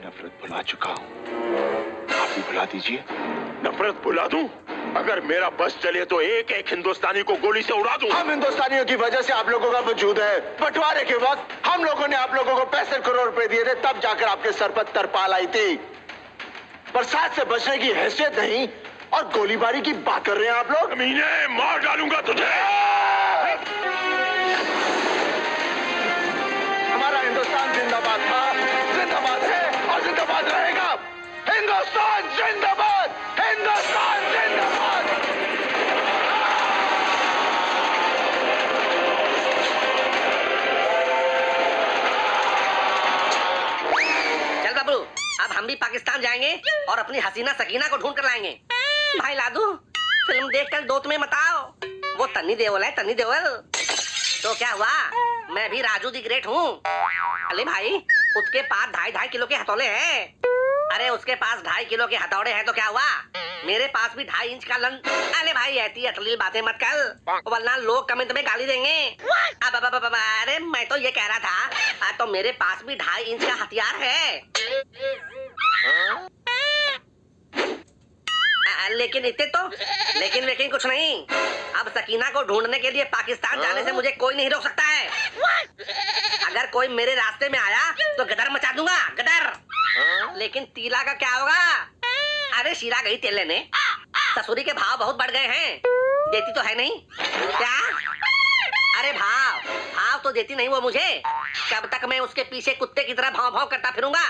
नफरत भुला चुका हूँ, आप भी भुला दीजिए। नफरत भुला दूं? अगर मेरा बस चले तो एक एक हिंदुस्तानी को गोली से उड़ा दूं। हम हिंदुस्तानियों की वजह से आप लोगों का वजूद है। बंटवारे के वक्त हम लोगों ने आप लोगों को 65 करोड़ रुपए दिए थे, तब जाकर आपके सर पर तरपाल आई थी। बरसात से बचने की हैसियत नहीं और गोलीबारी की बात कर रहे हैं आप लोग। कमीने, मार डालूंगा तुझे। हमारा हिंदुस्तान जिंदाबाद था, जिंदाबाद है और जिंदाबाद रहेगा। हिंदुस्तान जिंदाबाद, हिंदुस्तान जिंदाबाद। चल बबलू, अब हम भी पाकिस्तान जाएंगे और अपनी हसीना सकीना को ढूंढ कर लाएंगे। भाई लादू, फिल्म देख कर दो तुम्हें बताओ, वो तन्नी देओल है, तन्नी देओल। तो क्या हुआ, मैं भी राजू दी ग्रेट हूँ। अरे भाई, उसके पास 2.5 किलो के हथौड़े हैं। अरे उसके पास 2.5 किलो के हथौड़े हैं तो क्या हुआ, मेरे पास भी 2.5 इंच का लन। अरे भाई, ऐसी अश्लील बातें मत कर, वरना लोग कमेंट में गाली देंगे। अरे मैं तो ये कह रहा था, तो मेरे पास भी 2.5 इंच का हथियार है। लेकिन इतने तो लेकिन कुछ नहीं। अब सकीना को ढूंढने के लिए पाकिस्तान जाने से मुझे कोई नहीं रोक सकता है। अगर कोई मेरे रास्ते में आया तो गदर मचा दूंगा, गदर। लेकिन तीला का क्या होगा? अरे शीला गई तेल लेने, ससुरी के भाव बहुत बढ़ गए हैं, देती तो है नहीं क्या? अरे भाव तो देती नहीं वो मुझे। कब तक मैं उसके पीछे कुत्ते की तरह भाव भाव करता फिरूंगा?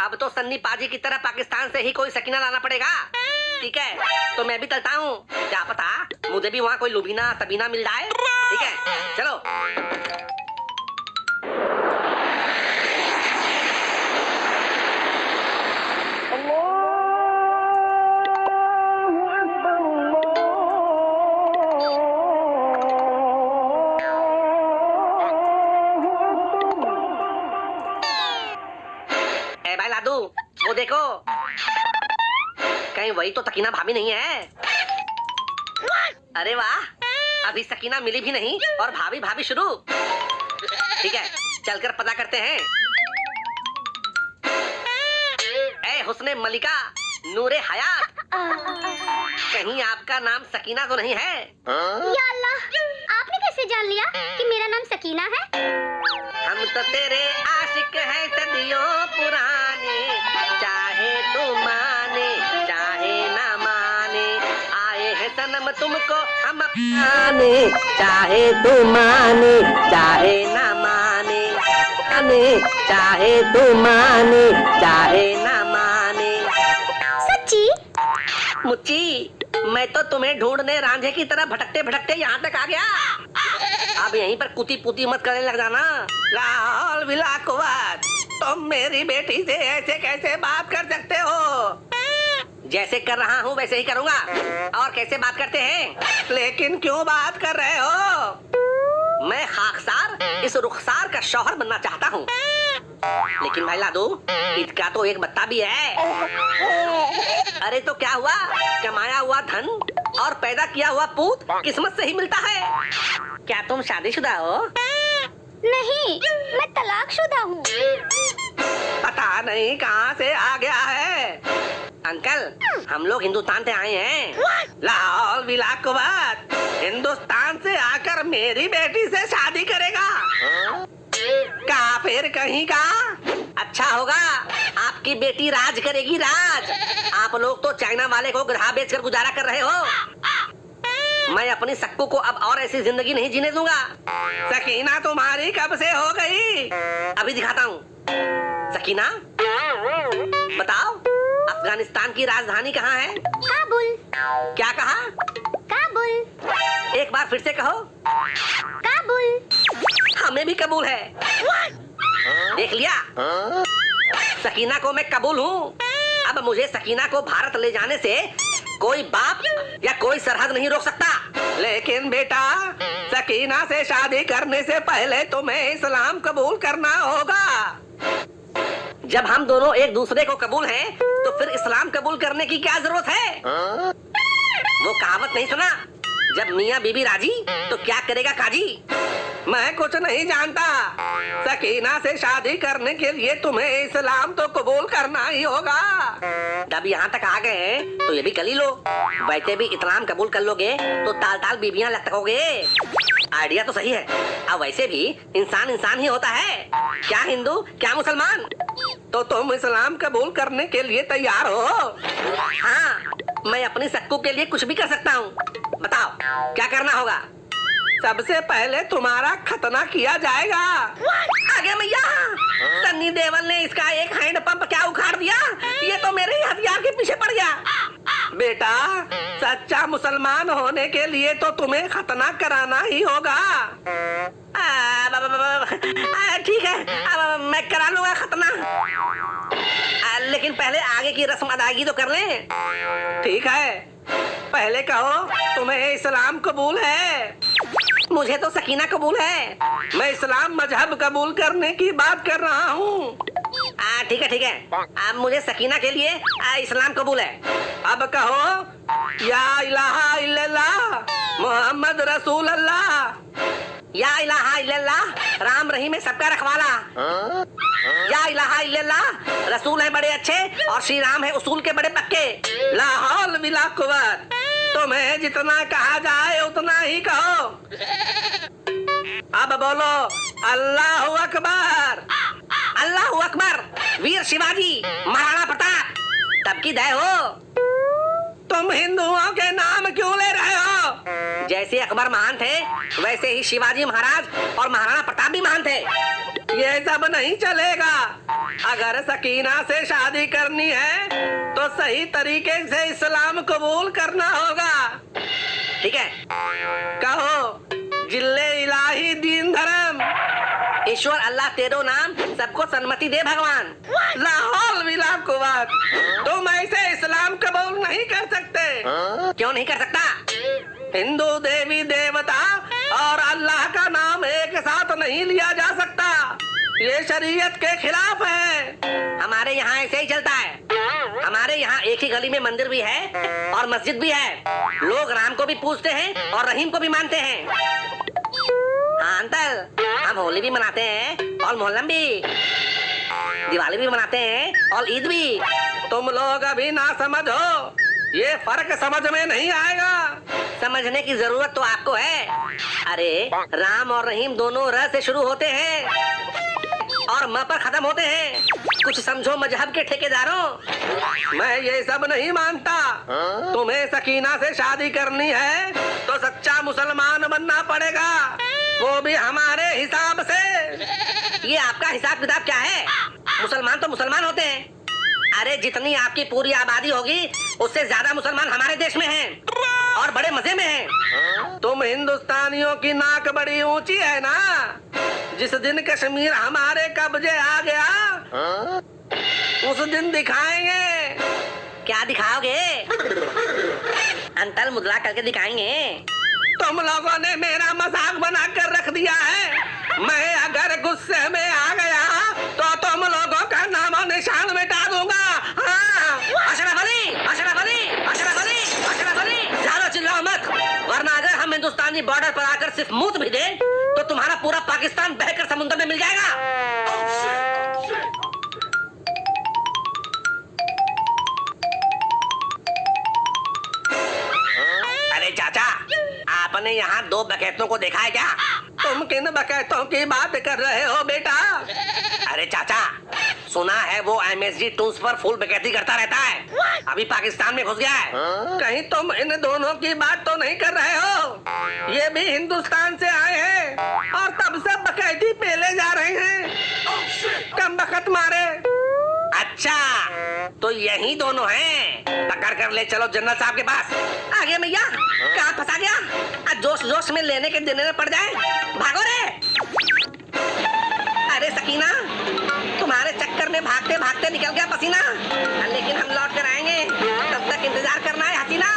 अब तो सन्नी पाजी की तरह पाकिस्तान से ही कोई सकीना लाना पड़ेगा। ठीक है, तो मैं भी चलता हूँ, क्या पता मुझे भी वहाँ कोई लुबीना तबीना मिल जाए। ठीक है, चलो। ए भाई लादू, वो देखो, कहीं वही तो सकीना भाभी नहीं है? अरे वाह, अभी सकीना मिली भी नहीं और भाभी भाभी शुरू। ठीक है, चलकर पता करते हैं। ए हुस्ने मलिका, नूरे हयात, कहीं आपका नाम सकीना तो नहीं है? या अल्लाह, आपने कैसे जान लिया कि मेरा नाम सकीना है? हम तो तेरे आशिक हैं सदियों पुराने, चाहे तू माने चाहे ना माने, आए हैं सनम तुमको हम अपनाने, चाहे तू माने चाहे ना माने, चाहे तू माने चाहे ना माने। सच्ची? मुच्ची, मैं तो तुम्हें ढूंढने रांझे की तरह भटकते भटकते यहाँ तक आ गया। अब यहीं पर कुती पुती मत करने लग जाना। लाहौल विलाकुवात, तुम मेरी बेटी से ऐसे कैसे बात कर सकते हो? जैसे कर रहा हूँ वैसे ही करूँगा। और कैसे बात करते हैं? लेकिन क्यों बात कर रहे हो? मैं खाकसार इस रुखसार का शौहर बनना चाहता हूँ। लेकिन भाई लादू, इसका तो एक बत्ता भी है। अरे तो क्या हुआ, कमाया हुआ धन और पैदा किया हुआ पूत किस्मत से ही मिलता है। क्या तुम शादीशुदा हो? नहीं, मैं तलाकशुदा हूँ। पता नहीं कहाँ से आ गया है। अंकल, हम लोग हिंदुस्तान से आए हैं। लाहौल विलाकुवात, हिंदुस्तान से आकर मेरी बेटी से शादी करेगा? काफिर कहीं का। अच्छा होगा, आपकी बेटी राज करेगी, राज। आप लोग तो चाइना वाले को गधा बेचकर गुजारा कर रहे हो। मैं अपनी सक्कू को अब और ऐसी जिंदगी नहीं जीने दूंगा। सकीना तुम्हारी कब से हो गई? अभी दिखाता हूँ। सकीना, बताओ, अफगानिस्तान की राजधानी कहाँ है? काबुल। क्या कहा? काबुल। एक बार फिर से कहो। काबुल। हमें भी कबूल है। देख लिया, सकीना को मैं कबूल हूँ। अब मुझे सकीना को भारत ले जाने से कोई बाप या कोई सरहद नहीं रोक सकता। लेकिन बेटा, सकीना से शादी करने से पहले तुम्हें इस्लाम कबूल करना होगा। जब हम दोनों एक दूसरे को कबूल हैं, तो फिर इस्लाम कबूल करने की क्या जरूरत है? वो कहावत नहीं सुना, जब मियाँ बीबी राजी तो क्या करेगा काजी? मैं कुछ नहीं जानता। सकीना से शादी करने के लिए तुम्हें इस्लाम तो कबूल करना ही होगा। जब यहाँ तक आ गए हैं तो ये भी कर ही लो। वैसे भी इस्लाम कबूल कर लोगे तो ताल ताल बीबियां लटकोगे। आइडिया तो सही है। अब वैसे भी इंसान इंसान ही होता है, क्या हिंदू क्या मुसलमान। तो तुम इस्लाम कबूल करने के लिए तैयार हो? हाँ, मैं अपनी सक्कू के लिए कुछ भी कर सकता हूँ। बताओ क्या करना होगा? सबसे पहले तुम्हारा खतना किया जाएगा। आगे मैया, सन्नी देवल ने इसका एक हैंड पंप क्या उखाड़ दिया, ये तो मेरे ही हथियार के पीछे पड़ गया। बेटा, सच्चा मुसलमान होने के लिए तो तुम्हें खतना कराना ही होगा। ठीक है, अब मैं करा लूंगा खतना, लेकिन पहले आगे की रस्म अदायगी तो कर लें। ठीक है, पहले कहो तुम्हें इस्लाम कबूल है? मुझे तो सकीना कबूल है। मैं इस्लाम मजहब कबूल करने की बात कर रहा हूँ। ठीक है ठीक है, अब मुझे सकीना के लिए इस्लाम कबूल है। अब कहो या इलाहा इल्लल्लाह मोहम्मद रसूल अल्लाह। या इलाहा इल्लल्लाह राम रहीम है सबका रखवाला। या इलाहा इल्लल्लाह रसूल है बड़े अच्छे और श्री राम है उसूल के बड़े पक्के। ला हौल बिला कुव्वत, तुम्हें जितना कहा जाए उतना ही कहो। अब बोलो अल्लाह अकबर। अल्लाह अकबर। वीर शिवाजी महाराणा प्रताप तब की दया हो। तुम हिंदुओं के नाम क्यों ले रहे हो? जैसे अकबर महान थे वैसे ही शिवाजी महाराज और महाराणा प्रताप भी महान थे। ये सब नहीं चलेगा। अगर सकीना से शादी करनी है तो सही तरीके से इस्लाम कबूल करना होगा। ठीक है, कहो जिल्ले इलाही दीन धर्म। ईश्वर अल्लाह तेरो नाम सबको सन्मति दे भगवान। लाहौल विला कुव्वत, तुम ऐसे इस्लाम कबूल नहीं कर सकते। क्यों नहीं कर सकता? हिंदू देवी देवता और अल्लाह का नाम एक साथ नहीं लिया जा सकता, ये शरीयत के खिलाफ है। हमारे यहाँ ऐसे ही चलता है। हमारे यहाँ एक ही गली में मंदिर भी है और मस्जिद भी है। लोग राम को भी पूजते हैं और रहीम को भी मानते हैं। हाँ अंकल, हम होली भी मनाते हैं और मोहल्लम भी, दिवाली भी मनाते हैं और ईद भी। तुम लोग अभी ना समझो, ये फर्क समझ में नहीं आएगा। समझने की जरूरत तो आपको है। अरे राम और रहीम दोनों र से शुरू होते हैं और म पर खत्म होते हैं। कुछ समझो मजहब के ठेकेदारों, मैं ये सब नहीं मानता। तुम्हें सकीना से शादी करनी है तो सच्चा मुसलमान बनना पड़ेगा, वो भी हमारे हिसाब से। ये आपका हिसाब किताब क्या है? मुसलमान तो मुसलमान होते हैं। अरे जितनी आपकी पूरी आबादी होगी उससे ज्यादा मुसलमान हमारे देश में हैं और बड़े मजे में हैं। तुम हिंदुस्तानियों की नाक बड़ी ऊंची है ना। जिस दिन कश्मीर हमारे कब्जे आ गया उस दिन दिखाएंगे। क्या दिखाओगे? अंतल मुद्रा करके दिखाएंगे। तुम लोगों ने मेरा मजाक बना कर रख दिया है। मैं अगर गुस्से में आ गया तो तुम लोगों का नामो निशान मिटा दूंगा। हाँ। अशरफ अली, अशरफ अली, अशरफ अली, अशरफ अली, ज्यादा चिल्लाओ मत, वरना अगर हम हिंदुस्तानी बॉर्डर पर आकर सिर्फ मूत भी दें तो तुम्हारा पूरा पाकिस्तान बहकर समुद्र में मिल जाएगा। अरे चाचा, आपने यहाँ दो बकैतों को देखा है क्या? तुम किन बकैतों की बात कर रहे हो बेटा? अरे चाचा, सुना है वो MSG टूल्स पर फुल बकैती करता रहता है, अभी पाकिस्तान में घुस गया है। कहीं तुम इन दोनों की बात तो नहीं कर रहे हो? ये भी हिंदुस्तान से आए हैं और तब से बकैती पेले जा रहे हैं। कम बखत मारे। अच्छा, तो यही दोनों हैं। पकड़ कर ले चलो जनरल साहब के पास। आगे भैया, कहाँ फंसा गया? जोश जोश में लेने के देने में पड़ जाए। भागो रे। अरे सकीना, तुम्हारे चक्कर में भागते भागते निकल गया पसीना। लेकिन हम लौट कर आएंगे, तब तक इंतजार करना है हसीना।